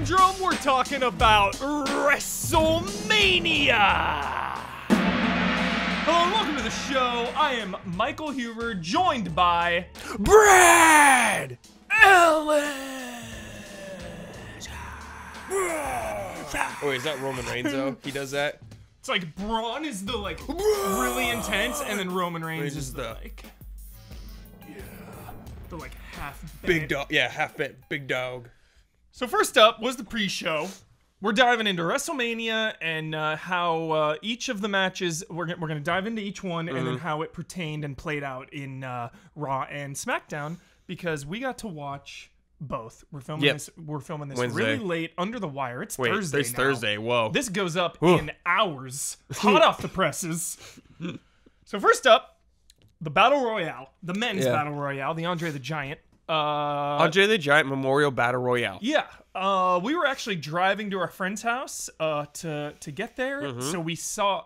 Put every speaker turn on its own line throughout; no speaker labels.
Syndrome, we're talking about WrestleMania! Hello and welcome to the show. I am Michael Huber, joined by
Brad Ellis.
Oh, is that Roman Reigns though? He does that?
It's like Braun is the like really intense, and then Roman Reigns is the like the like half
Big dog. Yeah, half bit. Big dog.
So first up was the pre-show. We're diving into WrestleMania and how each of the matches, we're gonna dive into each one and then how it pertained and played out in Raw and SmackDown, because we got to watch both. We're filming this. We're filming this
Wednesday.
really late under the wire. It's Thursday.
It's
now.
Thursday. Whoa.
This goes up in hours, hot off the presses. So first up, the Battle Royale, the men's Battle Royale, the Andre the Giant.
Andre the Giant Memorial Battle Royale.
Yeah. We were actually driving to our friend's house to get there. So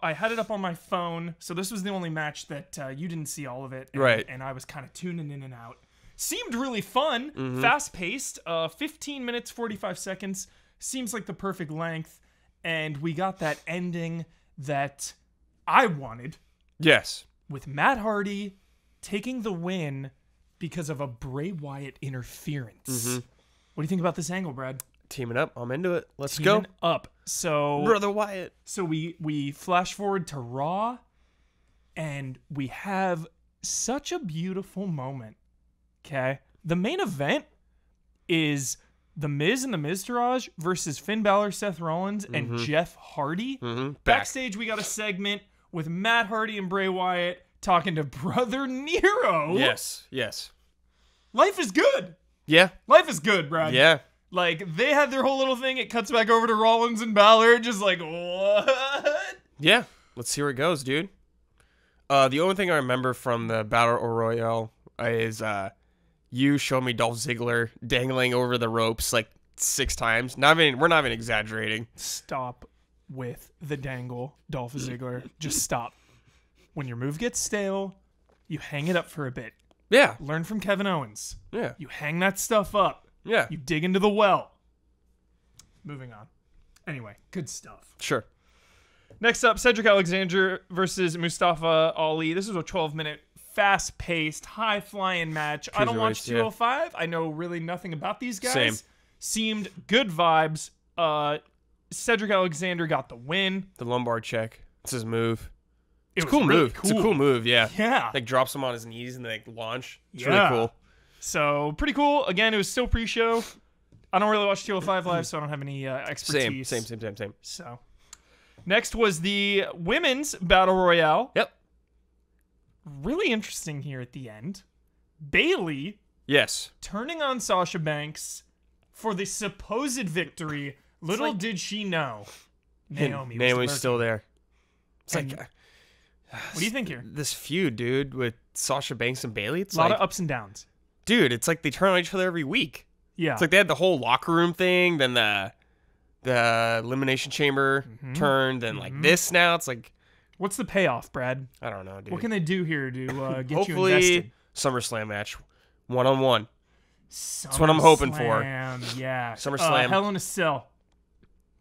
I had it up on my phone. So this was the only match that you didn't see all of it. And,
Right.
And I was kind of tuning in and out. Seemed really fun, fast-paced, 15 minutes, 45 seconds. Seems like the perfect length. And we got that ending that I wanted.
Yes.
With Matt Hardy taking the win because of a Bray Wyatt interference. What do you think about this angle, Brad?
Teaming up. I'm into it. Let's
Teaming
go.
up. So
Brother Wyatt.
So we flash forward to Raw, and we have such a beautiful moment. Okay, the main event is The Miz and the Miztourage versus Finn Balor, Seth Rollins, and Jeff Hardy. Backstage, we got a segment with Matt Hardy and Bray Wyatt talking to Brother Nero.
Yes. Yes.
Life is good.
Yeah.
Life is good, Brad.
Yeah.
Like, they had their whole little thing. It cuts back over to Rollins and Balor. Just like, what?
Yeah. Let's see where it goes, dude. The only thing I remember from the Battle Royale is you showed me Dolph Ziggler dangling over the ropes like 6 times. We're not even exaggerating.
Stop with the dangle, Dolph Ziggler. Just stop. When your move gets stale, you hang it up for a bit.
Yeah.
Learn from Kevin Owens.
Yeah.
You hang that stuff up.
Yeah.
You dig into the well. Moving on. Anyway, good stuff.
Sure.
Next up, Cedric Alexander versus Mustafa Ali. This is a 12-minute, fast-paced, high-flying match. I don't watch 205. I know really nothing about these guys.
Same.
Seemed good vibes. Cedric Alexander got the win.
The lumbar check. It's his move. It's a
was
cool
really
move. It's a cool move, yeah.
Yeah.
Like drops him on his knees and they like launch. It's
Yeah.
really cool.
So, pretty cool. Again, it was still pre-show. I don't really watch 205 Live, so I don't have any expertise.
Same.
So, next was the Women's Battle Royale.
Yep.
Really interesting here at the end. Bayley
Yes.
turning on Sasha Banks for the supposed victory. Little did she know, Naomi
Naomi's still there. It's
And-
like,
what do you think here?
this feud, dude, with Sasha Banks and Bayley. It's
A lot
like,
of ups and downs.
dude, it's like they turn on each other every week.
Yeah.
It's like they had the whole locker room thing, then the elimination chamber turned, then like this now. It's like,
What's the payoff, Brad?
I don't know, dude.
What can they do here to get you
Hopefully,
invested?
SummerSlam match, 1-on-1.
That's
what I'm hoping for.
Yeah.
SummerSlam.
Hell in a Cell.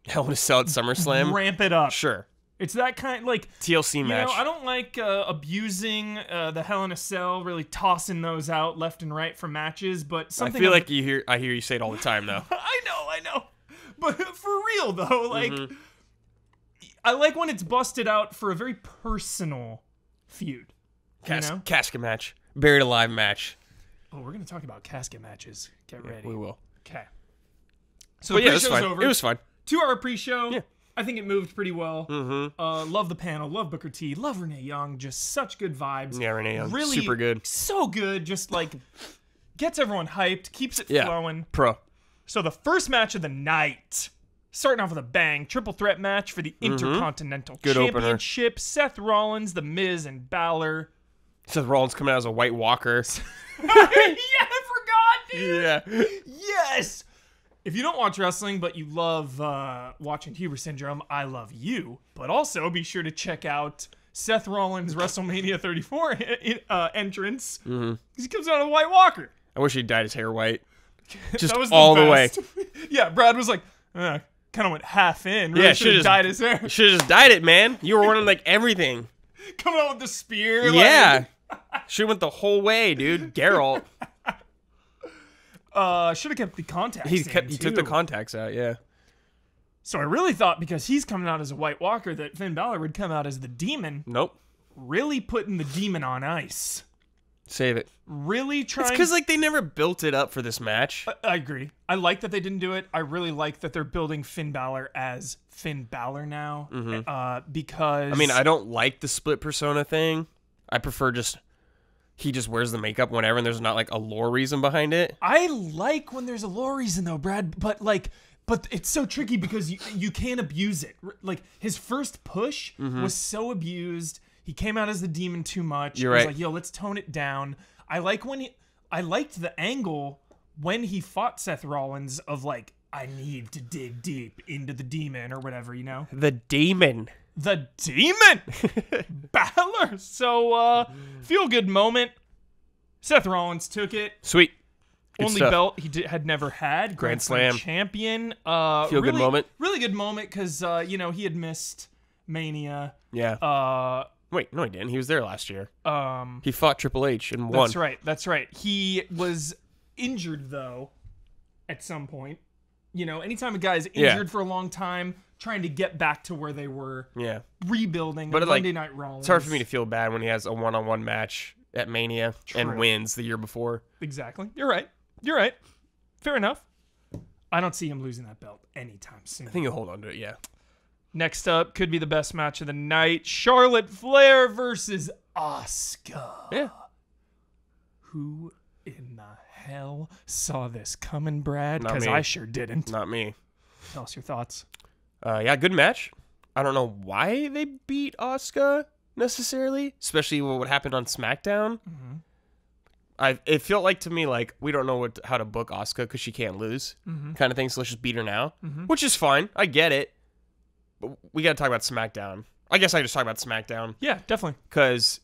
Hell in a Cell at SummerSlam.
Ramp it up.
Sure.
It's that kind, like,
TLC
you
match.
know, I don't like abusing the Hell in a Cell, really tossing those out left and right for matches, but
I
something.
feel like I hear you say it all the time, though.
I know. But for real, though, like, I like when it's busted out for a very personal feud. You know?
Casket match. Buried alive match.
Oh, we're going to talk about casket matches. Get ready.
We will.
Okay. So
But
the
yeah, it was
pre-show's
fun.
over.
It was fun.
2-hour pre-show.
Yeah.
I think it moved pretty well. Love the panel. Love Booker T. Love Renee Young. Just such good vibes.
Yeah, Renee Young.
Really
Super good.
So good. Just like gets everyone hyped. Keeps it flowing.
Pro.
So the first match of the night, starting off with a bang, triple threat match for the Intercontinental
Good opener.
Championship. Seth Rollins, The Miz, and Balor.
Seth Rollins coming out as a White Walker.
Yeah, I forgot, dude.
Yeah.
Yes. If you don't watch wrestling, but you love watching Huber Syndrome, I love you. But also be sure to check out Seth Rollins' WrestleMania 34 entrance. Because he comes out of a White Walker.
I wish he dyed his hair white. Just
That was
all the
the
way.
best. Yeah, Brad was like, Kind of went half in.
Yeah,
Really should have dyed his hair.
Should have just dyed it, man. You were running like everything.
Coming out with the spear.
Yeah. Should have went the whole way, dude. Geralt.
Should have kept the contacts.
He took the contacts out, yeah.
So I really thought because he's coming out as a White Walker that Finn Balor would come out as the demon.
Nope.
Really putting the demon on ice.
Save it.
Really trying.
It's because like they never built it up for this match.
I agree. I like that they didn't do it. I really like that they're building Finn Balor as Finn Balor now. Because
I mean, I don't like the split persona thing. I prefer he just wears the makeup whenever and there's not like a lore reason behind it.
I like when there's a lore reason though, Brad, but it's so tricky because you can't abuse it. Like his first push was so abused. He came out as the demon too much.
You're
I was
right.
like, yo, let's tone it down. I liked the angle when he fought Seth Rollins of like, I need to dig deep into the demon or whatever, you know?
The demon.
The demon! Balor! So, feel good moment. Seth Rollins took it.
Sweet. Good
Only
stuff.
belt he had never had. Grand Slam champion.
Feel good moment.
Really good moment because, he had missed Mania.
Yeah. Wait, no, he didn't. He was there last year. He fought Triple H and won.
That's right. He was injured, though, at some point. You know, anytime a guy's injured for a long time, trying to get back to where they were, rebuilding.
But
Monday Night Raw.
It's hard for me to feel bad when he has a one-on-one match at Mania and wins the year before.
Exactly. You're right. Fair enough. I don't see him losing that belt anytime soon.
I think he'll hold on to it, yeah.
Next up could be the best match of the night. Charlotte Flair versus Asuka.
Yeah.
Who in the hell saw this coming, Brad?
Not
Because
me.
I sure didn't.
Not me.
Tell us your thoughts.
Yeah, good match. I don't know why they beat Asuka necessarily, especially what happened on SmackDown. It felt like to me like we don't know how to book Asuka because she can't lose, kind of thing. So let's just beat her now, which is fine. I get it, but we got to talk about SmackDown. I guess I just talk about SmackDown.
Yeah, definitely.
Because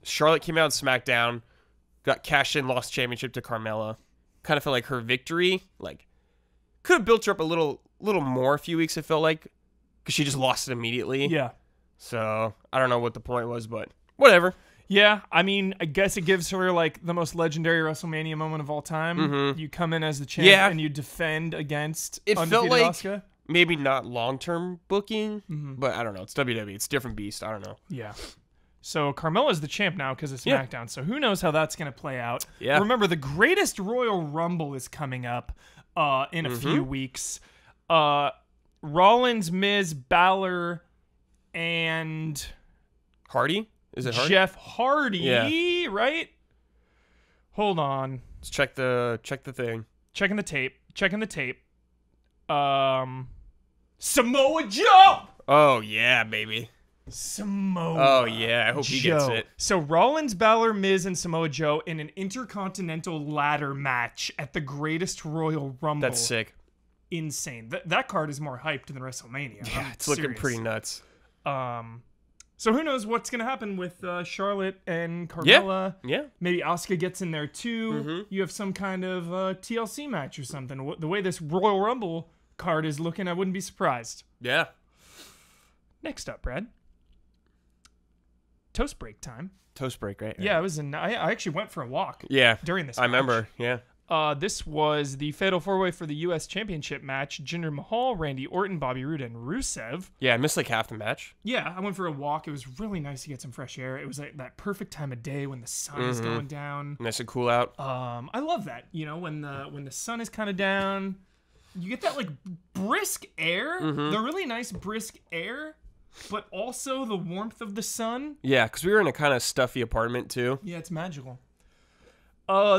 Charlotte came out on SmackDown, got cashed in, lost championship to Carmella. Kind of felt like her victory, like could have built her up a little more a few weeks. It felt like because she just lost it immediately.
Yeah.
So I don't know what the point was, but whatever.
Yeah, I mean, I guess it gives her like the most legendary WrestleMania moment of all time. You come in as the champ and you defend against undefeated
felt like
Asuka.
Maybe not long-term booking, but I don't know. It's WWE. It's a different beast. I don't know.
Yeah. So Carmella's the champ now because of SmackDown. So who knows how that's going to play out.
Yeah.
Remember, the greatest Royal Rumble is coming up in a few weeks. Rollins, Miz, Balor, and
Hardy? Is it Hardy?
Jeff Hardy, right? Hold on.
Let's check the thing.
Checking the tape. Samoa Joe!
Oh, yeah, baby.
Samoa
Oh, yeah. I hope he gets it.
So Rollins, Balor, Miz, and Samoa Joe in an Intercontinental ladder match at the greatest Royal Rumble.
That's sick.
Insane. That card is more hyped than WrestleMania.
Yeah, it's looking pretty nuts.
So who knows what's going to happen with Charlotte and Carmella.
Yeah.
Maybe Asuka gets in there too. You have some kind of TLC match or something. The way this Royal Rumble card is looking, I wouldn't be surprised.
Yeah.
Next up, Brad. Toast break time.
Toast break, right?
Yeah, it was I actually went for a walk.
Yeah.
During this
I
match.
remember, yeah.
This was the Fatal 4-Way for the U.S. Championship match. Jinder Mahal, Randy Orton, Bobby Roode, and Rusev.
Yeah, I missed like half the match.
Yeah, I went for a walk. It was really nice to get some fresh air. It was like that perfect time of day when the sun is going down.
Nice and cool out.
I love that. You know, when the sun is kind of down, you get that like brisk air, the really nice brisk air, but also the warmth of the sun.
Yeah, because we were in a kind of stuffy apartment too.
Yeah, it's magical.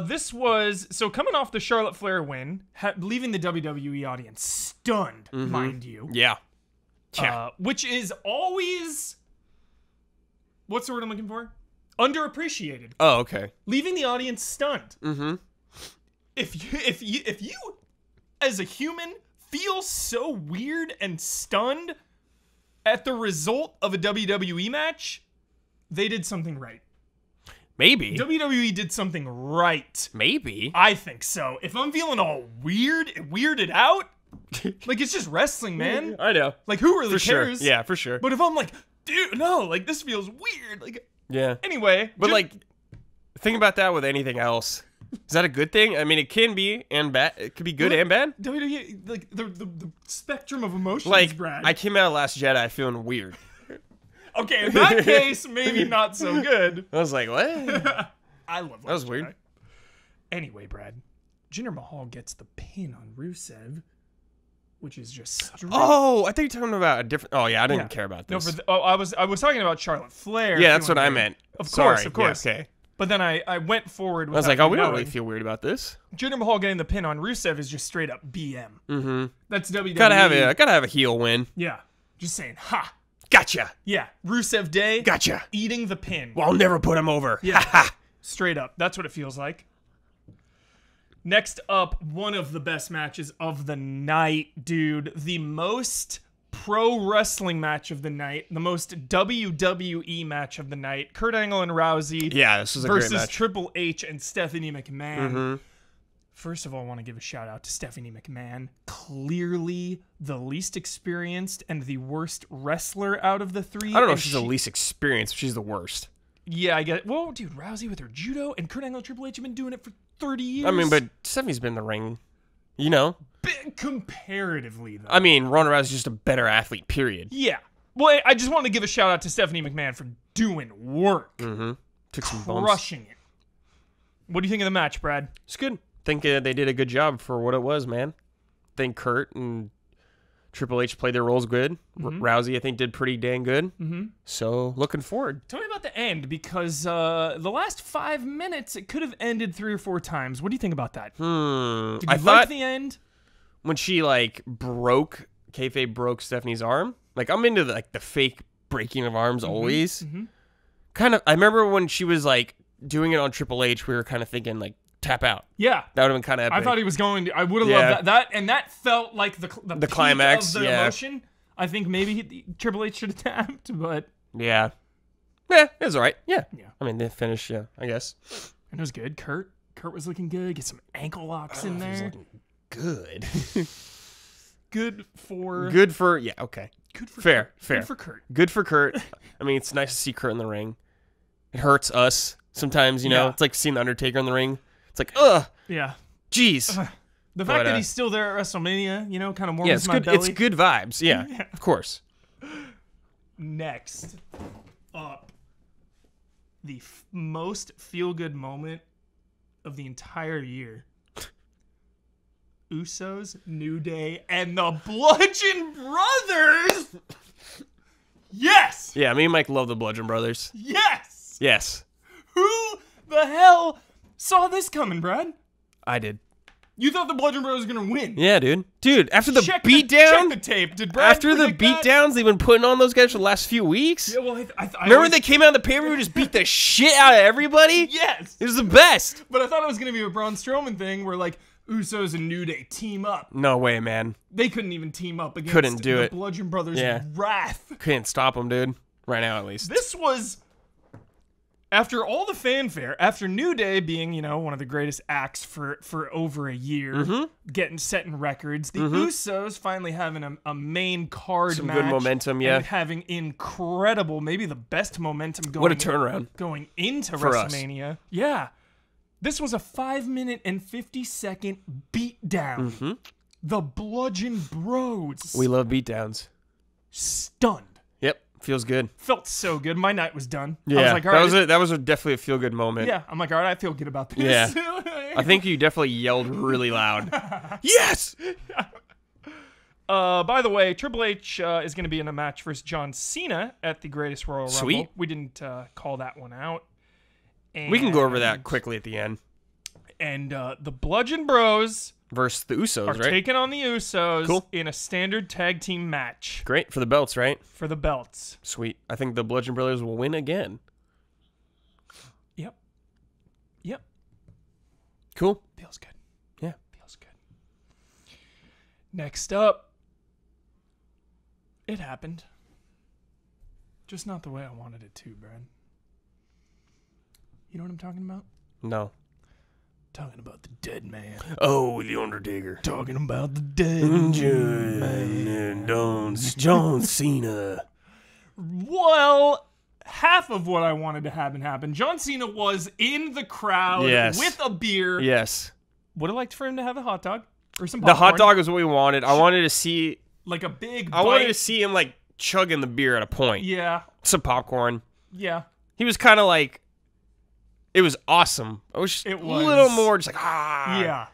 This was so coming off the Charlotte Flair win, leaving the WWE audience stunned, mind you.
Yeah. Yeah.
Which is always what's the word I'm looking for? Underappreciated.
Oh, okay.
Leaving the audience stunned. If you as a human feel so weird and stunned at the result of a WWE match, they did something right.
Maybe.
WWE did something right.
Maybe.
I think so. If I'm feeling all weirded out, Like, it's just wrestling, man.
I know.
Like, who really
For sure.
cares?
Yeah, for sure.
But if I'm like, dude, no, like, this feels weird. Like,
Yeah.
anyway.
But like, think about that with anything else. Is that a good thing? I mean, it can be and bad. It could be good and bad.
WWE, like, the spectrum of emotions,
Like,
Brad.
I came out of Last Jedi feeling weird.
Okay, in that case, maybe not so good.
I was like, what?
I love
That was
Last
weird.
Jedi. Anyway, Brad, Jinder Mahal gets the pin on Rusev, which is just straight.
Oh, I think you're talking about a different. Oh yeah, I didn't care about
No,
this.
I was talking about Charlotte Flair.
Yeah, that's what I meant.
Of
Sorry.
course, of course.
Yeah, okay.
But then I went forward.
I was like, oh, we don't really feel weird about this.
Jinder Mahal getting the pin on Rusev is just straight up BM.
Mm-hmm.
That's WWE.
Gotta have a heel win.
Yeah, just saying, ha.
Gotcha.
Yeah, Rusev Day.
Gotcha.
Eating the pin.
Well, I'll never put him over.
Yeah, straight up. That's what it feels like. Next up, one of the best matches of the night, dude. The most pro wrestling match of the night. The most WWE match of the night. Kurt Angle and Rousey.
Yeah, this was a great
versus
match.
Triple H and Stephanie McMahon.
Mm-hmm.
First of all, I want to give a shout out to Stephanie McMahon. Clearly the least experienced and the worst wrestler out of the three.
I don't know if she's the least experienced, but she's the worst.
Yeah, I get it. Well, dude, Rousey with her judo and Kurt Angle and Triple H have been doing it for 30 years.
I mean, but Stephanie's been in the ring, you know?
Comparatively, though.
I mean, Ronda Rousey's just a better athlete, period.
Yeah. Well, I just want to give a shout out to Stephanie McMahon for doing work.
Mm-hmm. Took some bumps.
Crushing it. What do you think of the match, Brad?
It's good. I think they did a good job for what it was, man. I think Kurt and Triple H played their roles good. Rousey, I think, did pretty dang good. Mm-hmm. So, looking forward.
Tell me about the end, because the last 5 minutes, it could have ended 3 or 4 times. What do you think about that? Did you
I
like
thought
the end?
when she, like, kayfabe broke Stephanie's arm. Like, I'm into, the fake breaking of arms always.
Mm-hmm.
Kind of, I remember when she was, like, doing it on Triple H, we were kind of thinking, like, tap out.
Yeah.
That would have been kind of epic.
I thought he was going to. I would have
Yeah.
loved that. And that felt like the peak
climax,
of the
yeah.
emotion. I think maybe Triple H should have tapped, but.
Yeah. Yeah, it was all right. Yeah.
Yeah.
I mean, they finished, yeah, I guess.
And it was good. Kurt was looking good. Get some ankle locks in there.
He was looking good.
Good for.
Yeah, okay.
Good for
Fair,
Kurt.
fair.
Good for Kurt.
Good for Kurt. I mean, it's nice to see Kurt in the ring. It hurts us sometimes, you know?
Yeah.
It's like seeing The Undertaker in the ring. It's like, ugh,
Yeah.
jeez.
The fact that he's still there at WrestleMania, you know, kind of warms
Yeah, it's
my
good.
belly.
It's good vibes. Yeah, of course.
Next up, the most feel-good moment of the entire year. Usos, New Day, and the Bludgeon Brothers! Yes!
Yeah, me and Mike love the Bludgeon Brothers.
Yes!
Yes,
Who the hell saw this coming, Brad?
I did.
You thought the Bludgeon Brothers were going to win.
Yeah, dude. Dude, after the
Check
beatdown,
the tape. Did Brad
after the
predict that?
beatdowns they've been putting on those guys for the last few weeks.
Yeah, well, I
Remember
always-
they came out of the pay-per-view and just beat the shit out of everybody?
Yes!
It was the best.
But I thought it was going to be a Braun Strowman thing where, like, Usos and New Day team up.
No way, man.
They couldn't even team up against
Couldn't do
the
it.
Bludgeon Brothers'
Yeah.
wrath.
Couldn't stop them, dude. Right now, at least.
This was, after all the fanfare, after New Day being, you know, one of the greatest acts for over a year, setting records, the Usos finally having a main card
Some
match.
good momentum, yeah.
And having incredible, maybe the best momentum going
What a turnaround.
going into
For us.
WrestleMania. Yeah. This was a 5-minute and 50-second beatdown. The Bludgeon Bros.
We love beatdowns.
Stunned.
Yep, feels good.
Felt so good. My night was done.
Yeah,
I was like, all right.
that was definitely a feel good moment.
Yeah, I'm like, all right, I feel good about this.
Yeah. I think you definitely yelled really loud. Yes.
By the way, Triple H is going to be in a match versus John Cena at the Greatest Royal Rumble.
Sweet.
We didn't call that one out.
We can go over that quickly at the end.
And the Bludgeon Bros
Versus the Usos,
are
right?
taking on the Usos
Cool.
in a standard tag team match
Great for the belts, right?
for the belts.
Sweet. I think the Bludgeon Brothers will win again.
Yep. Yep.
Cool.
Feels good.
Yeah.
Feels good. Next up, it happened. Just not the way I wanted it to, Brad. You know what I'm talking about?
No.
Talking about the dead man.
Oh, the Undertaker.
Talking about the dead man.
John Cena.
Well, half of what I wanted to have happen. John Cena was in the crowd with a beer.
Yes.
Would have liked for him to have a hot dog or some
The
popcorn.
hot dog is what we wanted. I wanted to see...
Like a big
I wanted to see him, like, chugging the beer at a point.
Yeah.
Some popcorn.
Yeah.
He was kind of like... It was awesome. It was a little more just like,
Yeah.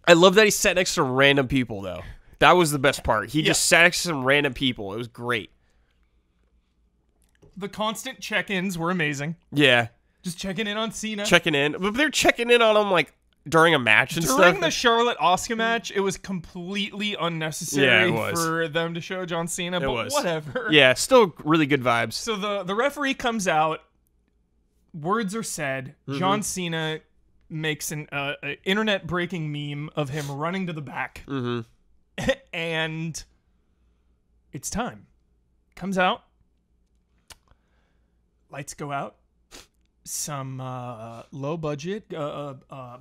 I love that he sat next to random people, though. That was the best part. He just sat next to some random people. It was great.
The constant check-ins were amazing.
Yeah.
Just checking in on Cena.
Checking in. But they're checking in on him, like, during a match and stuff.
During the Charlotte-Asuka match, it was completely unnecessary
Yeah, it was.
for them to show John Cena, but whatever.
Yeah, still really good vibes.
So the referee comes out. Words are said. John Cena makes an internet-breaking meme of him running to the back. And it's time. Comes out. Lights go out. Some low budget,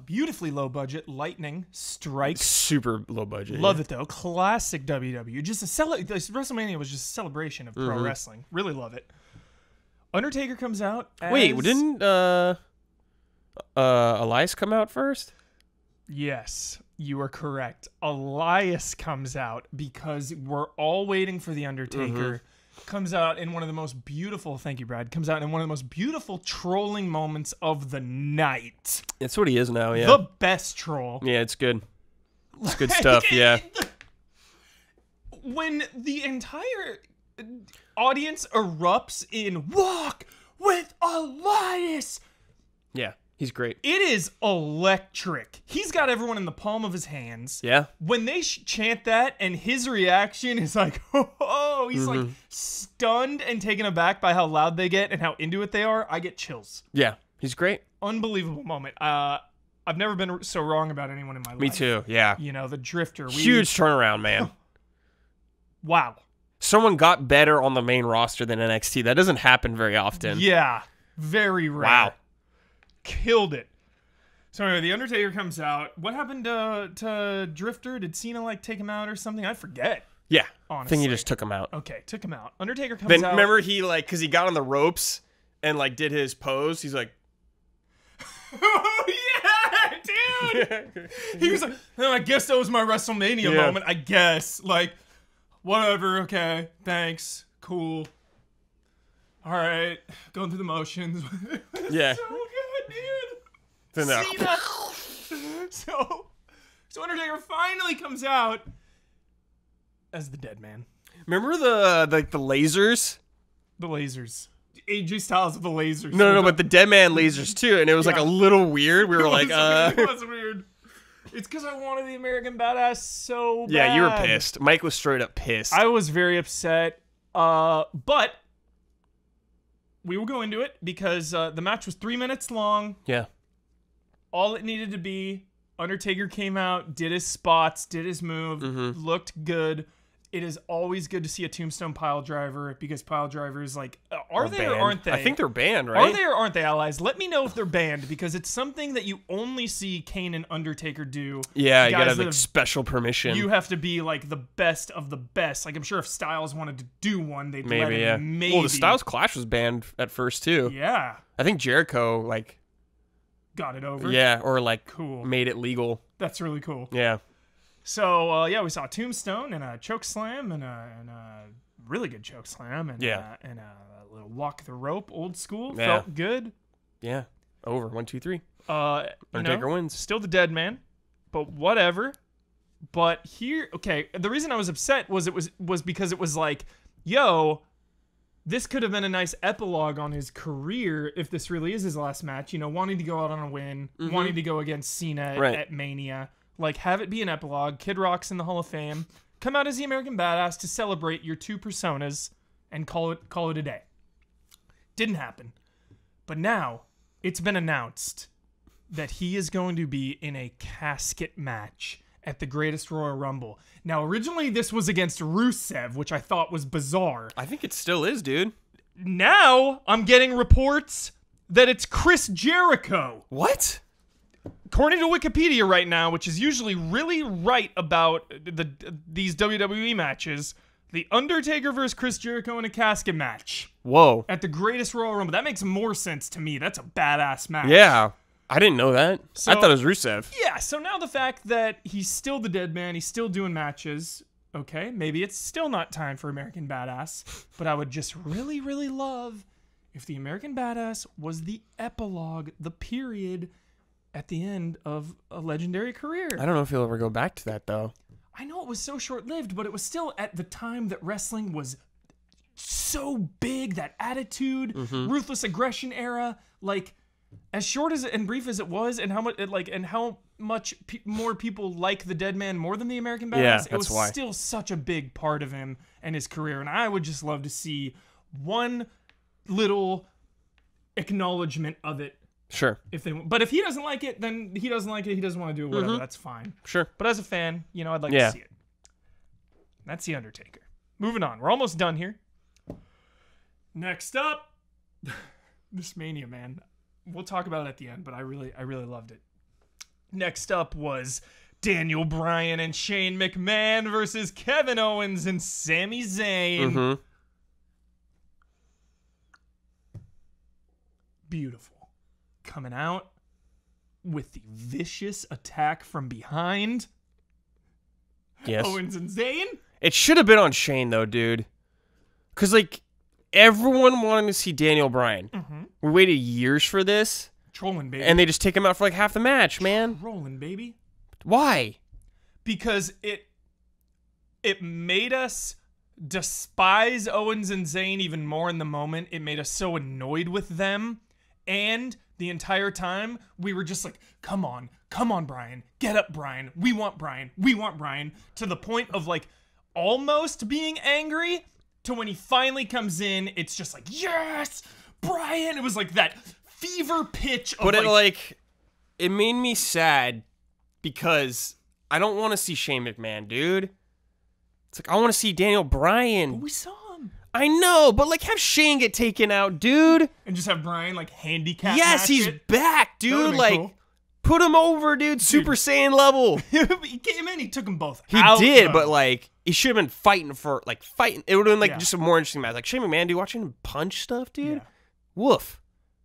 beautifully low budget lightning strikes.
Super low budget.
Love it though. Classic WWE. Just this WrestleMania was just a celebration of pro wrestling. Really love it. Undertaker comes out.
Wait, didn't Elias come out first?
Yes, you are correct. Elias comes out because we're all waiting for the Undertaker. Comes out in one of the most beautiful, thank you, Brad, comes out in one of the most beautiful trolling moments of the night.
It's what he is now, yeah.
The best troll.
Yeah, it's good. It's good stuff, yeah.
When the entire audience erupts in "Walk with Elias,"
Yeah, he's great.
it is electric. He's got everyone in the palm of his hands.
Yeah.
When they chant that and his reaction is like, oh, he's like stunned and taken aback by how loud they get and how into it they are, I get chills.
Yeah, he's great.
Unbelievable moment. I've never been so wrong about anyone in my life.
Me too, yeah.
You know, the Drifter.
Huge turnaround, man.
Wow.
Someone got better on the main roster than NXT. That doesn't happen very often.
Yeah. Very rare.
Wow.
Killed it. So anyway, the Undertaker comes out. What happened to Drifter? Did Cena like take him out or something? I forget.
Yeah.
Honestly.
I think he just took him out.
Okay, took him out. Undertaker comes
Then
out.
remember he like, because he got on the ropes and like did his pose. He's like,
Oh yeah, dude. He was like, oh, I guess that was my WrestleMania moment. I guess. Like, whatever. Okay. Thanks. Cool. All right. Going through the motions.
yeah.
So good, dude.
Then
Cena. So Undertaker finally comes out as the dead man.
Remember the lasers?
The lasers. AJ Styles of the lasers.
No, but the dead man lasers too, and it was like a little weird. We were like,
It was weird. It's because I wanted the American Badass so bad.
Yeah, you were pissed. Mike was straight up pissed.
I was very upset. But we will go into it because the match was 3 minutes long.
Yeah.
All it needed to be, Undertaker came out, did his spots, did his move, looked good. It is always good to see a tombstone pile driver because pile drivers, like, are they
banned.
or aren't they?
I think they're banned, right?
Are they or aren't they allies? Let me know if they're banned because it's something that you only see Kane and Undertaker do.
Yeah, you
Guys
gotta have
that
like special permission.
You have to be like the best of the best. Like I'm sure if Styles wanted to do one, they'd let him.
yeah.
Maybe.
Well, the Styles Clash was banned at first too.
Yeah.
I think Jericho like
Got it over.
Yeah, or like
Cool.
made it legal.
That's really cool.
Yeah.
So yeah, we saw a tombstone and a choke slam and a really good choke slam and and a little walk the rope, old school.
Yeah.
Felt good.
Yeah. Over 1, 2, 3.
Undertaker
wins.
Still the dead man, but whatever. But here, okay, the reason I was upset was because it was like, yo, this could have been a nice epilogue on his career if this really is his last match. You know, wanting to go out on a win, wanting to go against Cena at Mania. Like, have it be an epilogue. Kid Rock's in the Hall of Fame. Come out as the American Badass to celebrate your two personas and call it a day. Didn't happen. But now, it's been announced that he is going to be in a casket match at the Greatest Royal Rumble. Now, originally this was against Rusev, which I thought was bizarre.
I think it still is, dude.
Now, I'm getting reports that it's Chris Jericho.
What?
according to Wikipedia right now, which is usually really right about these WWE matches, the Undertaker versus Chris Jericho in a casket match
Whoa.
at the Greatest Royal Rumble. That makes more sense to me. That's a badass match.
Yeah. I didn't know that.
So,
I thought it was Rusev.
Yeah, so now the fact that he's still the dead man, he's still doing matches, okay, maybe it's still not time for American Badass, but I would just really, really love if the American Badass was the epilogue, the period at the end of a legendary career.
I don't know if he'll ever go back to that, though.
I know it was so short-lived, but it was still at the time that wrestling was so big, that attitude, ruthless aggression era, like as short as and brief as it was, and how much more people like the dead man more than the American Badass.
Yeah,
it was
that's why.
still such a big part of him and his career, and I would just love to see one little acknowledgement of it.
Sure.
But if he doesn't like it, then he doesn't like it. He doesn't want to do it. Whatever. That's fine.
Sure.
But as a fan, I'd like to see it. That's the Undertaker. Moving on. We're almost done here. Next up, this Mania, man. We'll talk about it at the end, but I really loved it. Next up was Daniel Bryan and Shane McMahon versus Kevin Owens and Sami Zayn. Beautiful. Coming out with the vicious attack from behind.
Yes.
Owens and Zayn.
It should have been on Shane, though, dude. Because, everyone wanted to see Daniel Bryan. We waited years for this.
Trolling, baby.
And they just take him out for, half the match, man.
Trolling, baby.
Why?
Because it made us despise Owens and Zayn even more in the moment. It made us so annoyed with them. And the entire time, we were just like, come on, Bryan. Get up, Bryan. We want Bryan. To the point of, almost being angry, to when he finally comes in, it's just like, yes, Bryan. It was like that fever pitch of,
but it made me sad because I don't want to see Shane McMahon, dude. It's like, I want to see Daniel Bryan.
But we saw him.
I know, but have Shane get taken out, dude.
And just have Bryan handicap.
Yes,
match
he's
it.
back, dude.
Cool.
Put him over, dude. Super Saiyan level.
He came in, he took them both
He
out.
did,
though.
but he should have been fighting for fighting. It would have been
Yeah.
just a more interesting match. Shane McMahon, dude, watching him punch stuff, dude.
Yeah.
Woof.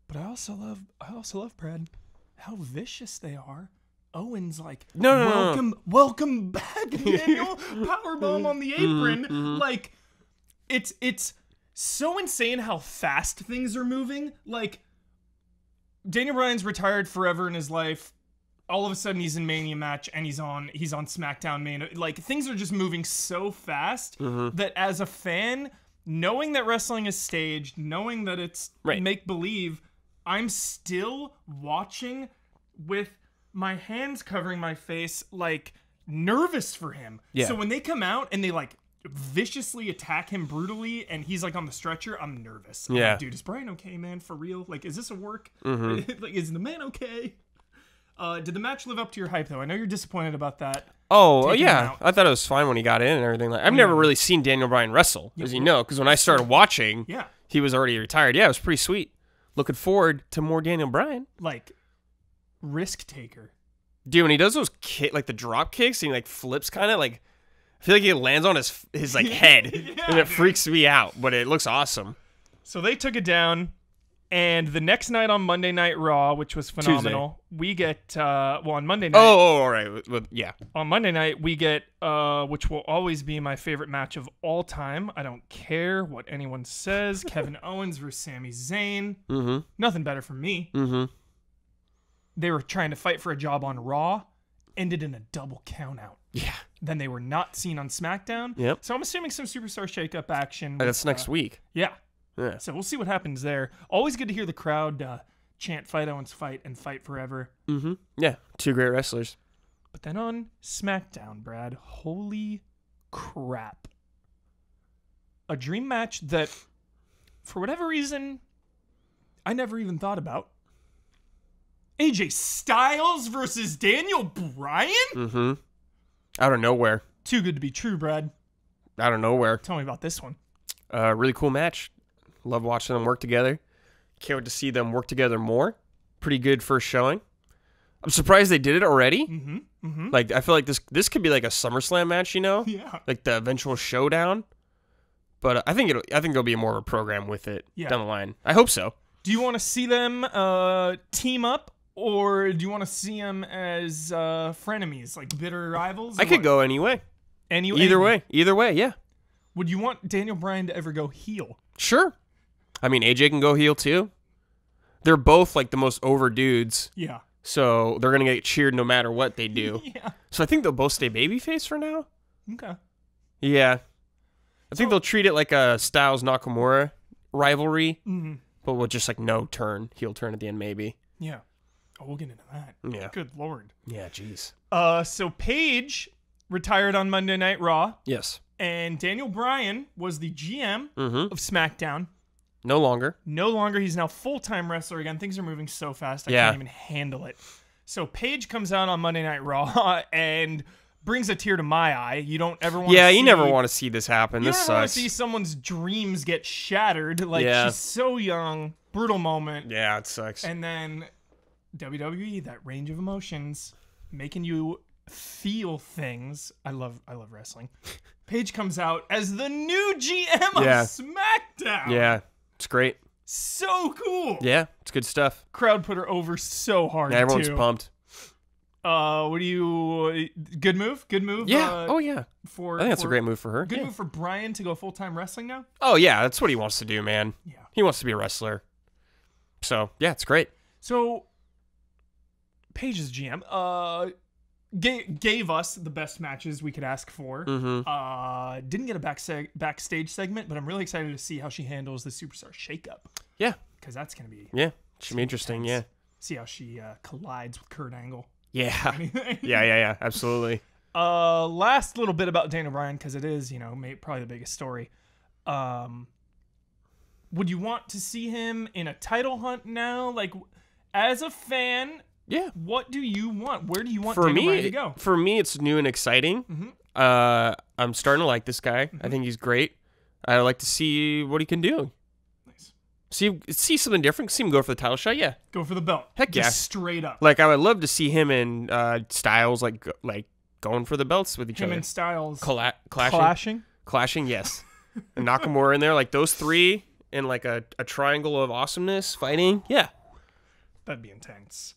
But I also love Brad, how vicious they are. Owens
No.
welcome back, Daniel. Powerbomb on the apron. It's so insane how fast things are moving. Daniel Bryan's retired forever in his life. All of a sudden he's in Mania match and he's on SmackDown main. Things are just moving so fast that as a fan, knowing that wrestling is staged, knowing that it's make believe, I'm still watching with my hands covering my face, nervous for him.
Yeah.
So when they come out and they viciously attack him brutally and he's on the stretcher, I'm nervous. I'm like, dude, is Bryan okay, man? For real? Is this a work? Is the man okay? Did the match live up to your hype, though? I know you're disappointed about that.
Oh,
taking him
yeah.
out.
I thought it was fine when he got in and everything. I've never really seen Daniel Bryan wrestle, as you know, because when I started watching, he was already retired. Yeah, it was pretty sweet. Looking forward to more Daniel Bryan.
Risk taker.
Dude, when he does those the drop kicks and he flips kind of I feel like he lands on his head and it freaks me out, but it looks awesome.
So they took it down, and the next night on Monday Night Raw, which was phenomenal, we get on Monday night.
Oh, all right. Yeah.
On Monday night, we get which will always be my favorite match of all time. I don't care what anyone says. Kevin Owens versus Sami Zayn. Nothing better for me. They were trying to fight for a job on Raw, ended in a double countout.
Yeah.
Then they were not seen on SmackDown.
Yep.
So I'm assuming some Superstar Shakeup action.
That's next week.
Yeah.
Yeah.
So we'll see what happens there. Always good to hear the crowd chant "Fight Owens, fight" and "Fight forever."
Yeah. Two great wrestlers.
But then on SmackDown, Brad, holy crap. A dream match that, for whatever reason, I never even thought about. AJ Styles versus Daniel Bryan?
Out of nowhere.
Too good to be true, Brad.
Out of nowhere.
Tell me about this one.
Really cool match. Love watching them work together. Can't wait to see them work together more. Pretty good first showing. I'm surprised they did it already.
Mm-hmm. Mm-hmm.
Like, I feel like this could be like a SummerSlam match, you know?
Yeah.
Like the eventual showdown. But I think it'll be more of a program with it down the line. I hope so.
Do you want to see them team up, or do you want to see them as frenemies, like bitter rivals?
I could go any way. Either way, yeah.
Would you want Daniel Bryan to ever go heel?
Sure. I mean, AJ can go heel too. They're both like the most over dudes.
Yeah.
So they're going to get cheered no matter what they do.
Yeah.
So I think they'll both stay babyface for now.
Okay.
Yeah. I think they'll treat it like a Styles Nakamura rivalry, but with just like no heel turn at the end maybe.
Yeah. Oh, we'll get into that.
Yeah.
Good Lord.
Yeah, jeez.
So Paige retired on Monday Night Raw.
Yes.
And Daniel Bryan was the GM of SmackDown.
No longer.
No longer. He's now full-time wrestler again. Things are moving so fast, I can't even handle it. So Paige comes out on Monday Night Raw and brings a tear to my eye. You don't ever want to see...
you never want to see this happen. This
You
sucks.
never want to see someone's dreams get shattered. Like, she's so young. Brutal moment.
Yeah, it sucks.
And then WWE, that range of emotions, making you feel things. I love wrestling. Paige comes out as the new GM of SmackDown.
Yeah, it's great.
So cool.
Yeah, it's good stuff.
Crowd put her over so hard.
Yeah, everyone's
too.
pumped.
What do you? Good move. Good move.
Yeah. I think that's a great move for her.
Good move for Bryan to go full time wrestling now.
Oh yeah, that's what he wants to do, man.
Yeah.
He wants to be a wrestler. So yeah, it's great.
So Paige's GM gave us the best matches we could ask for. Didn't get a backstage segment, but I'm really excited to see how she handles the Superstar shakeup. Yeah, because that's gonna be
should be interesting.
Intense. See how she collides with Kurt Angle.
Yeah. yeah, absolutely.
Last little bit about Daniel Bryan, because it is, probably the biggest story. Would you want to see him in a title hunt now? Like, as a fan, what do you want? Where do you want Daniel Bryan to go?
For me, it's new and exciting. I'm starting to like this guy. I think he's great. I'd like to see what he can do. See something different. See him go for the title shot. Yeah,
go for the belt.
Heck
just
yeah,
straight up.
Like I would love to see him and Styles like going for the belts with each other.
Him and Styles
clashing. Yes, and Nakamura in there, like those three in like a triangle of awesomeness fighting. Yeah,
that'd be intense.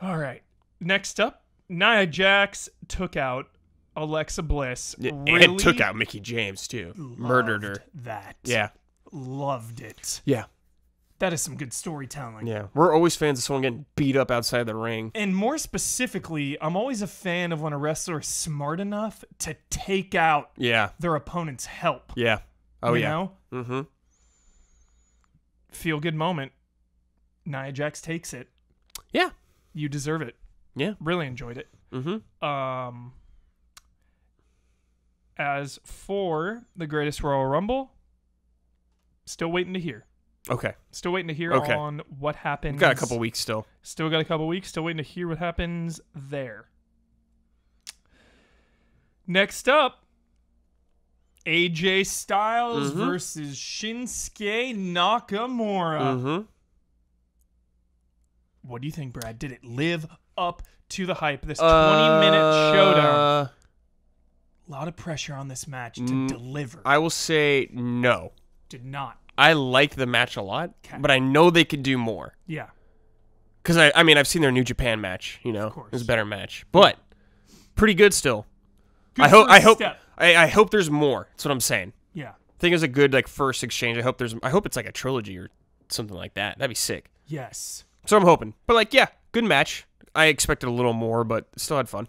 All right, next up, Nia Jax took out Alexa Bliss.
And took out Mickie James too. Murdered her.
That.
Yeah.
Loved it.
Yeah.
That is some good storytelling.
Yeah. We're always fans of someone getting beat up outside the ring.
And more specifically, I'm always a fan of when a wrestler is smart enough to take out their opponent's help.
Yeah. Oh,
you
yeah.
know?
Mm-hmm.
Feel good moment. Nia Jax takes it.
Yeah.
You deserve it.
Yeah.
Really enjoyed it.
Mm-hmm.
As for the Greatest Royal Rumble, still waiting to hear.
Okay.
Still waiting to hear on what happens.
We've got a couple weeks still.
Still got a couple weeks. Still waiting to hear what happens there. Next up, AJ Styles versus Shinsuke Nakamura.
Mm-hmm.
What do you think, Brad? Did it live up to the hype? This 20-minute showdown. A lot of pressure on this match to deliver.
I will say no.
Did not.
I liked the match a lot, but I know they could do more.
Yeah.
Because, I've seen their New Japan match,
Of course.
It was a better match. But, pretty good still.
Good
I hope there's more. That's what I'm saying.
Yeah.
I think it was a good, first exchange. I hope it's like a trilogy or something like that. That'd be sick.
Yes.
So I'm hoping. But, good match. I expected a little more, but still had fun.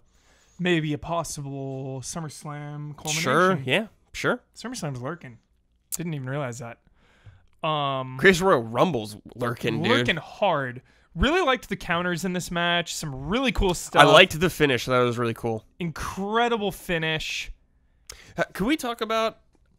Maybe a possible SummerSlam culmination.
Sure, yeah, sure.
SummerSlam's lurking. Didn't even realize that.
Greatest Royal Rumble's lurking, dude.
Lurking hard. Really liked the counters in this match. Some really cool stuff.
I liked the finish. That was really cool.
Incredible finish.
Can we talk about...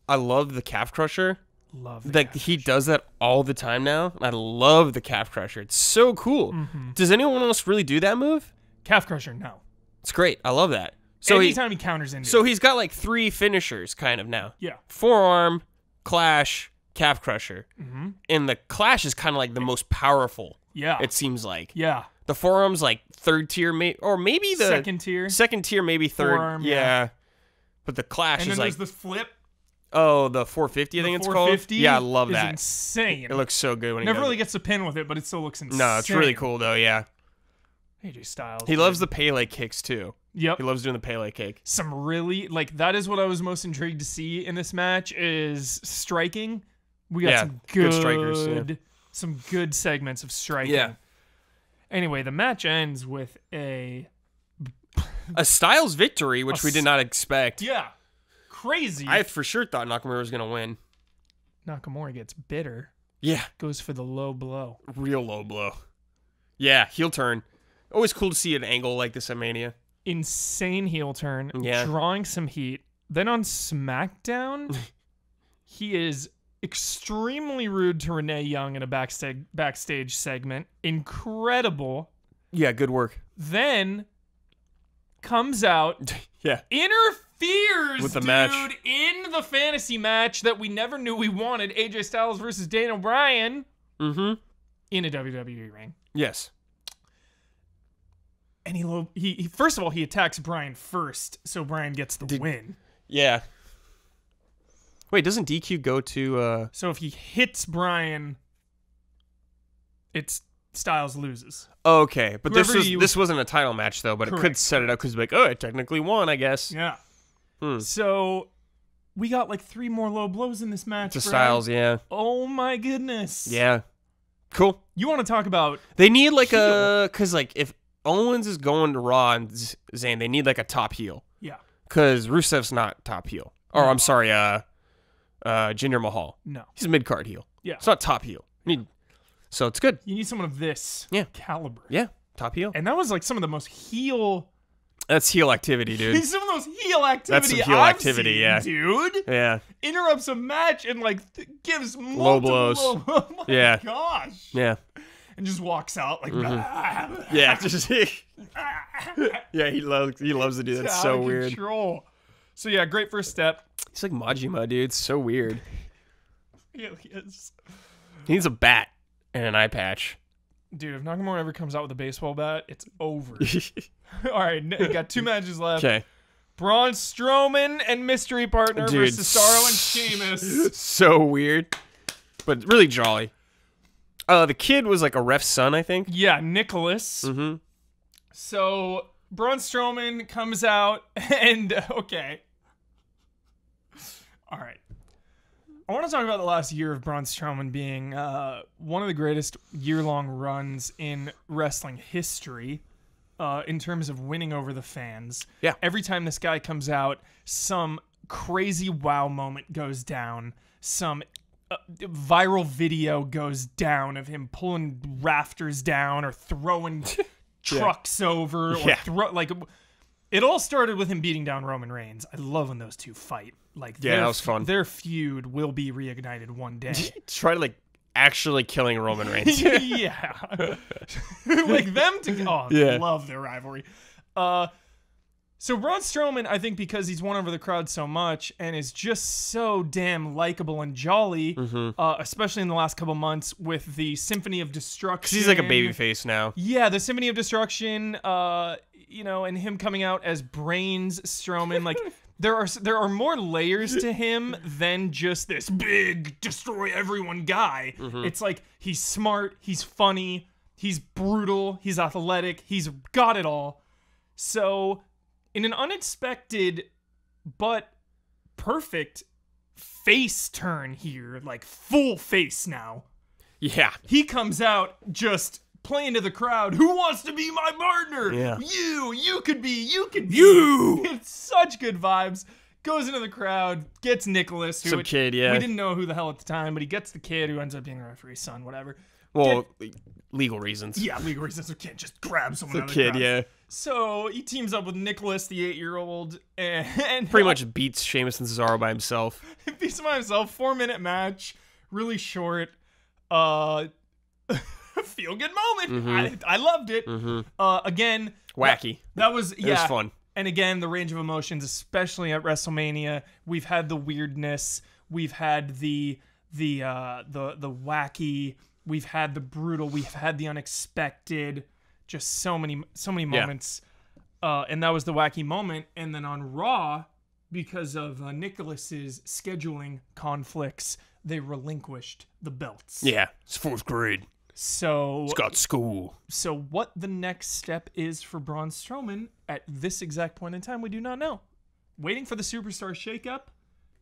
I love the calf crusher.
Love the
calf crusher. Does that all the time now. I love the calf crusher. It's so cool. Mm-hmm. Does anyone else really do that move?
Calf crusher, no.
It's great. I love that. So
anytime he counters into
So he's got 3 finishers kind of now.
Yeah.
Forearm, clash, calf crusher.
Mm-hmm.
And the clash is kind of the most powerful.
Yeah.
It seems like.
Yeah.
The forearm's like third tier, or maybe the second tier, maybe third.
Forearm,
yeah. But the clash
and
is
then
like
there's the flip.
Oh, the 450, I think it's called.
450.
Yeah, I love that.
Insane.
It looks so good when he
never
does
really
it.
gets a pin with it, but it still looks insane.
No, it's really cool though. Yeah.
AJ Styles.
He loves the Pele kicks too.
Yep.
He loves doing the Pele kick.
Some really that is what I was most intrigued to see in this match is striking. We got some good
strikers. Yeah.
Some good segments of striking.
Yeah.
Anyway, the match ends with a
Styles victory, which we did not expect.
Yeah. Crazy.
I for sure thought Nakamura was going to win.
Nakamura gets bitter.
Yeah.
Goes for the low blow.
Real low blow. Yeah, heel turn. Always cool to see an angle like this at Mania.
Insane heel turn.
Yeah.
Drawing some heat. Then on SmackDown, he is extremely rude to Renee Young in a backstage segment. Incredible.
Yeah, good work.
Then comes out,
yeah,
interferes,
with the
dude,
match
in the fantasy match that we never knew we wanted. AJ Styles versus Daniel Bryan.
Mm-hmm.
In a WWE ring.
Yes.
And he first of all, he attacks Bryan first, so Bryan gets the win.
Yeah. Wait, doesn't DQ go to...
So if he hits Bryan, it's Styles loses.
Okay, but this wasn't a title match, though, but correct. It could set it up because like, oh, I technically won, I guess.
Yeah. So we got like 3 more low blows in this match.
To Styles, yeah.
Oh my goodness.
Yeah. Cool.
You want to talk about...
They need like heel. Because like if Owens is going to Raw and Zayn, they need like a top heel.
Yeah.
Because Rusev's not top heel. Or I'm sorry, Jinder Mahal.
No.
He's mid-card heel.
Yeah.
It's not top heel. So it's good.
You need someone of this caliber.
Yeah. Top heel.
And that was like some of the most heel...
That's heel activity, dude.
Some of those heel activity
That's some heel
I've
activity,
seen,
yeah.
dude.
Yeah.
Interrupts a match and like gives multiple
low blows.
Oh my
yeah.
gosh.
Yeah.
And just walks out like
yeah, just yeah, he loves to do that. It's so weird.
Control. So yeah, great first step.
He's like Majima, dude. It's so weird.
He is.
He needs a bat and an eye patch.
Dude, if Nakamura ever comes out with a baseball bat, it's over. All right, got 2 matches left.
Okay.
Braun Strowman and mystery partner versus Cesaro and Sheamus.
So weird, but really jolly. The kid was like a ref's son, I think.
Yeah, Nicholas.
Mm-hmm.
So Braun Strowman comes out and okay. All right. I want to talk about the last year of Braun Strowman being one of the greatest year-long runs in wrestling history in terms of winning over the fans.
Yeah.
Every time this guy comes out, some crazy wow moment goes down. Some viral video goes down of him pulling rafters down or throwing trucks over. Or it all started with him beating down Roman Reigns. I love when those two fight.
That was fun.
Their feud will be reignited one day.
Try to like actually killing Roman Reigns.
Yeah. Like them to love their rivalry. So Braun Strowman, I think because he's won over the crowd so much and is just so damn likable and jolly, especially in the last couple months with the Symphony of Destruction.
He's like a babyface now.
Yeah, the Symphony of Destruction, and him coming out as Brains Strowman, like there are more layers to him than just this big destroy everyone guy. It's like he's smart, he's funny, he's brutal, he's athletic, he's got it all. So in an unexpected but perfect face turn here, like full face now.
Yeah.
He comes out just playing to the crowd. Who wants to be my partner?
Yeah.
You could be. It's such good vibes. Goes into the crowd, gets Nicholas.
Some kid, yeah.
We didn't know who the hell at the time, but he gets the kid who ends up being the referee's son, whatever.
Well, legal reasons.
Yeah, legal reasons. We can't just grab someone out of the
kid,
crowd.
yeah.
So he teams up with Nicholas, the 8-year-old, and
pretty much beats Sheamus and Cesaro by himself.
Beats him by himself. 4-minute match, really short. Feel good moment. I loved it. Again,
wacky.
That was
It was fun.
And again, the range of emotions, especially at WrestleMania, we've had the weirdness, we've had the wacky, we've had the brutal, we've had the unexpected. Just so many moments. And that was the wacky moment. And then on Raw, because of Nicholas's scheduling conflicts, they relinquished the belts.
Yeah, it's 4th grade.
So
It's got school.
So what the next step is for Braun Strowman at this exact point in time, we do not know. Waiting for the superstar shakeup.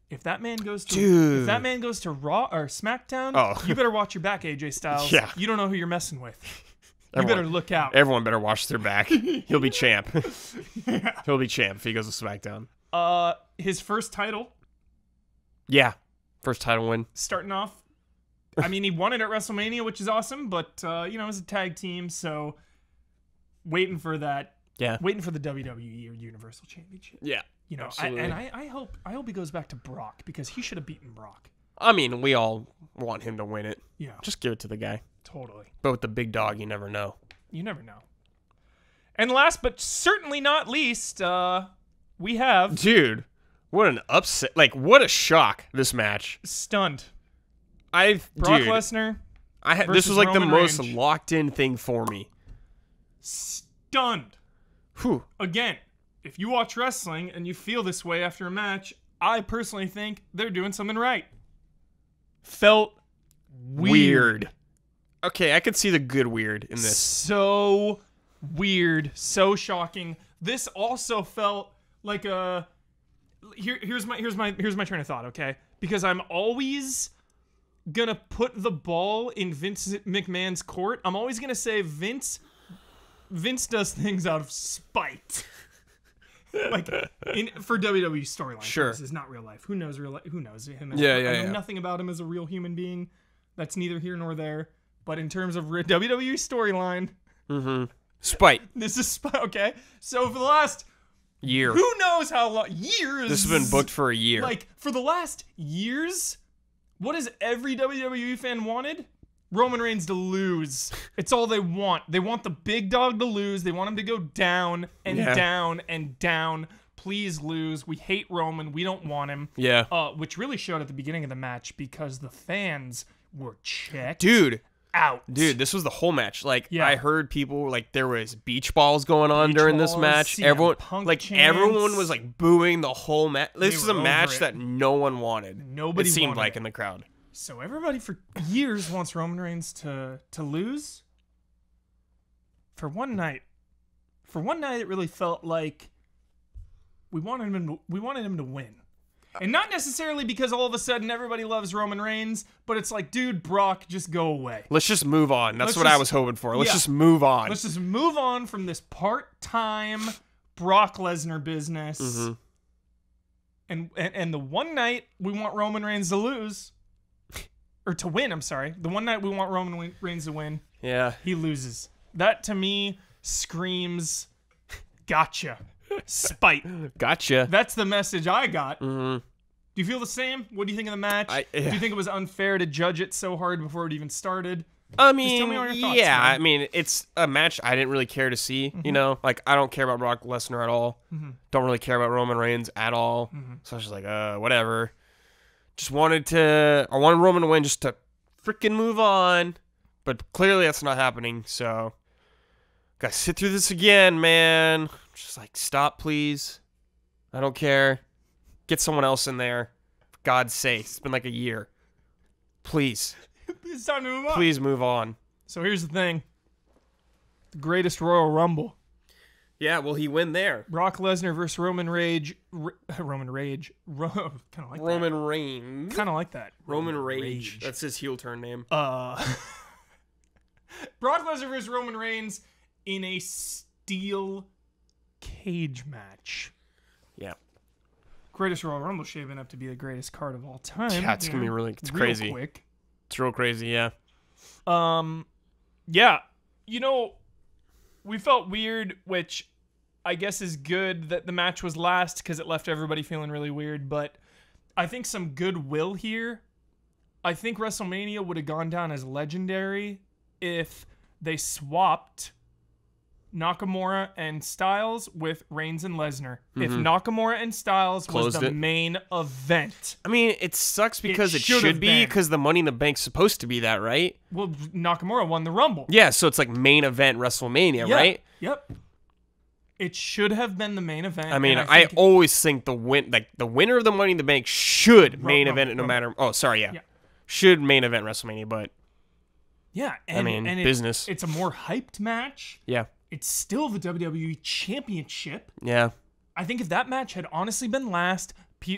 If that man goes to Raw or SmackDown, you better watch your back, AJ Styles.
Yeah.
You don't know who you're messing with. You better look out.
Everyone better watch their back. He'll be champ.
Yeah.
He'll be champ if he goes to SmackDown.
His first title.
Yeah. First title win.
Starting off. I mean, he won it at WrestleMania, which is awesome, but, it was a tag team, so waiting for that.
Yeah.
Waiting for the WWE or Universal Championship.
Yeah. Absolutely.
I hope he goes back to Brock, because he should have beaten Brock.
I mean, we all want him to win it.
Yeah.
Just give it to the guy.
Totally.
But with the big dog, you never know.
You never know. And last but certainly not least, we have...
Dude, what an upset. Like, what a shock, this match.
Stunned.
Brock
Lesnar
this was like the
Roman
most
Reigns.
locked-in thing for me.
Stunned.
Whew.
Again, if you watch wrestling and you feel this way after a match, I personally think they're doing something right. Felt weird.
Okay, I could see the good weird in this.
So weird, so shocking. This also felt like a here's my train of thought, okay? Because I'm always gonna put the ball in Vince McMahon's court. I'm always gonna say Vince does things out of spite. Like for WWE storyline purposes, not real life. Who knows real life? Who knows him? I know nothing about him as a real human being. That's neither here nor there. But in terms of WWE storyline,
Spite.
this is spite. Okay, so for the last
Year.
who knows how long years,
This has been booked for a year.
Like for the last years, what has every WWE fan wanted? Roman Reigns to lose. It's all they want. They want the big dog to lose. They want him to go down and down and down. Please lose. We hate Roman. We don't want him.
Yeah.
Which really showed at the beginning of the match because the fans were checked out.
Dude, this was the whole match. Like,
Yeah.
I heard people, like, there was beach balls going on
Beach
during this
balls,
match.
CM
Everyone,
Punk
like,
chants.
everyone was, like, booing the whole match. This is a
were
match
over it.
that no one wanted.
Nobody
It seemed
wanted
like
it.
in the crowd.
So everybody for years wants Roman Reigns to lose. For one night, it really felt like we wanted him to win. And not necessarily because all of a sudden everybody loves Roman Reigns, but it's like, dude, Brock, just go away.
Let's just move on. That's
Let's
what I
just-
was hoping for. Let's
yeah.
just move on.
Let's just move on from this part-time Brock Lesnar business. And the one night we want Roman Reigns to lose, or to win, I'm sorry. The one night we want Roman Reigns to win,
Yeah.
he loses. That, to me, screams, gotcha. Spite.
Gotcha.
That's the message I got. Do you feel the same? What do you think of the match? Do you think it was unfair to judge it so hard before it even started?
I
tell
mean,
me all your thoughts,
yeah.
man.
I mean, it's a match I didn't really care to see. You know, like, I don't care about Brock Lesnar at all. Don't really care about Roman Reigns at all. So I was just like, whatever. I wanted Roman to win just to freaking move on. But clearly that's not happening. So, gotta sit through this again, man. Just like, stop, please. I don't care. Get someone else in there. For God's sake. It's been like a year. Please.
It's time to move on.
Please move on.
So here's the thing. The greatest Royal Rumble.
Yeah, well, he win there.
Brock Lesnar versus Roman Rage. Roman Rage. Kind of like
Roman Reigns.
that. Kind of like that.
Roman Rage. That's his heel turn name.
Brock Lesnar versus Roman Reigns in a steel cage match.
Yeah.
Greatest Royal Rumble shaping up to be the greatest card of all time.
Yeah, it's gonna be really. It's
real
crazy.
Quick.
It's real crazy. Yeah.
Yeah. You know, we felt weird, which I guess is good that the match was last because it left everybody feeling really weird. But I think some goodwill here. I think WrestleMania would have gone down as legendary if they swapped Nakamura and Styles with Reigns and Lesnar. If Nakamura and Styles was
Closed
the
it.
main event.
I mean, it sucks because it
should
should
have
be
been.
because the Money in the Bank's supposed to be that, right?
Well, Nakamura won the Rumble.
Yeah, so it's like main event WrestleMania,
Yeah.
right?
Yep. It should have been the main event.
I mean,
and
I
think
always think the winner of the Money in the Bank should main event it no matter. Oh, sorry, yeah. Should main event WrestleMania, but
yeah, and,
I mean,
and
business.
It's a more hyped match.
Yeah,
It's still the WWE Championship.
yeah.
I think if that match had honestly been last,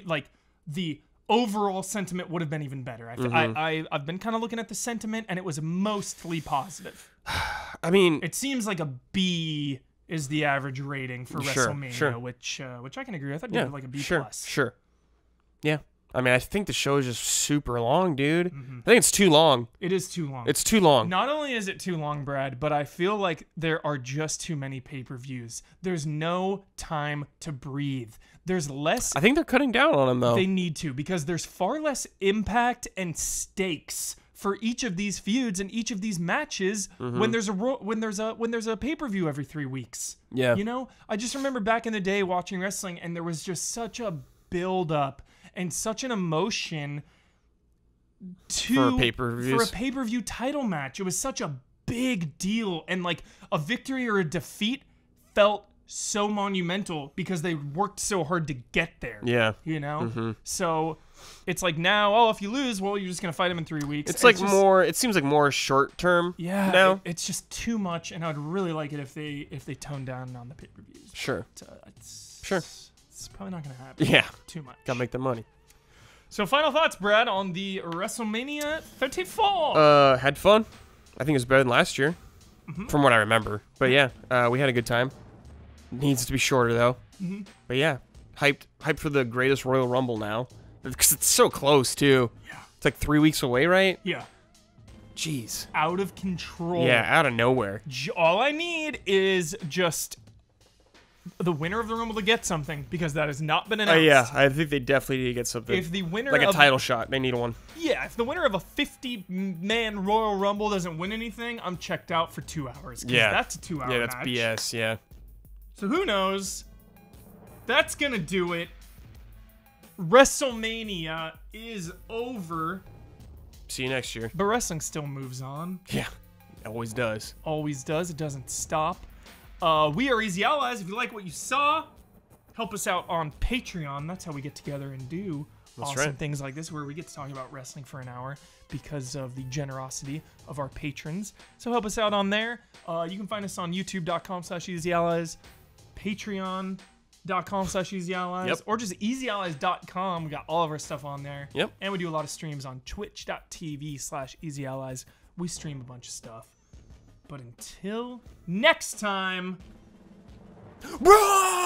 like the overall sentiment would have been even better. I've been kind of looking at the sentiment, and it was mostly positive.
I mean,
It seems like a B is the average rating for
Sure,
WrestleMania,
sure.
which I can agree with. I'd
yeah,
give it like a B
sure,
plus.
sure. Yeah, I mean, I think the show is just super long, dude. I think it's too long.
It is too long.
It's too long.
Not only is it too long, Brad, but I feel like there are just too many pay-per-views. There's no time to breathe. There's less.
I think they're cutting down on them though.
They need to, because there's far less impact and stakes for each of these feuds and each of these matches when there's a pay-per-view every 3 weeks.
Yeah.
You know, I just remember back in the day watching wrestling, and there was just such a build-up and such an emotion
For a pay-per-views.
for a pay-per-view title match. It was such a big deal, and like a victory or a defeat felt so monumental because they worked so hard to get there.
Yeah.
You know? So it's like now, if you lose, well, you're just going to fight him in 3 weeks.
It's like
just,
more. It seems like more short term.
Yeah.
Now.
It's just too much, and I'd really like it if they tone down on the pay-per-views.
Sure. Sure.
It's probably not going to happen.
Yeah.
Too much.
Gotta make the money.
So final thoughts, Brad, on the WrestleMania 34.
Had fun. I think it was better than last year, from what I remember. But yeah, we had a good time. Needs to be shorter though. But yeah, hyped for the greatest Royal Rumble now, because it's so close too.
Yeah.
It's like 3 weeks away, right?
Yeah.
Jeez.
Out of control.
Yeah, out of nowhere.
All I need is just the winner of the Rumble to get something, because that has not been announced.
Yeah, I think they definitely need to get something.
If the winner
like a
of
title shot, they need one.
Yeah, if the winner of a 50-man Royal Rumble doesn't win anything, I'm checked out for 2 hours. 'Cause
Yeah.
that's a 2-hour
Yeah, that's
match.
BS. Yeah.
So who knows? That's gonna do it. WrestleMania is over,
See you next year.
but wrestling still moves on.
Yeah, it always does.
Always does. It doesn't stop. We are Easy Allies. If you like what you saw, help us out on Patreon. That's how we get together and do awesome
right.
things like this, where we get to talk about wrestling for an hour because of the generosity of our patrons. So help us out on there. You can find us on youtube.com/easyallies, patreon.com/easyallies,
Yep.
or just easyallies.com. We got all of our stuff on there.
Yep.
And we do a lot of streams on twitch.tv/easyallies. We stream a bunch of stuff. But until next time,
Braun!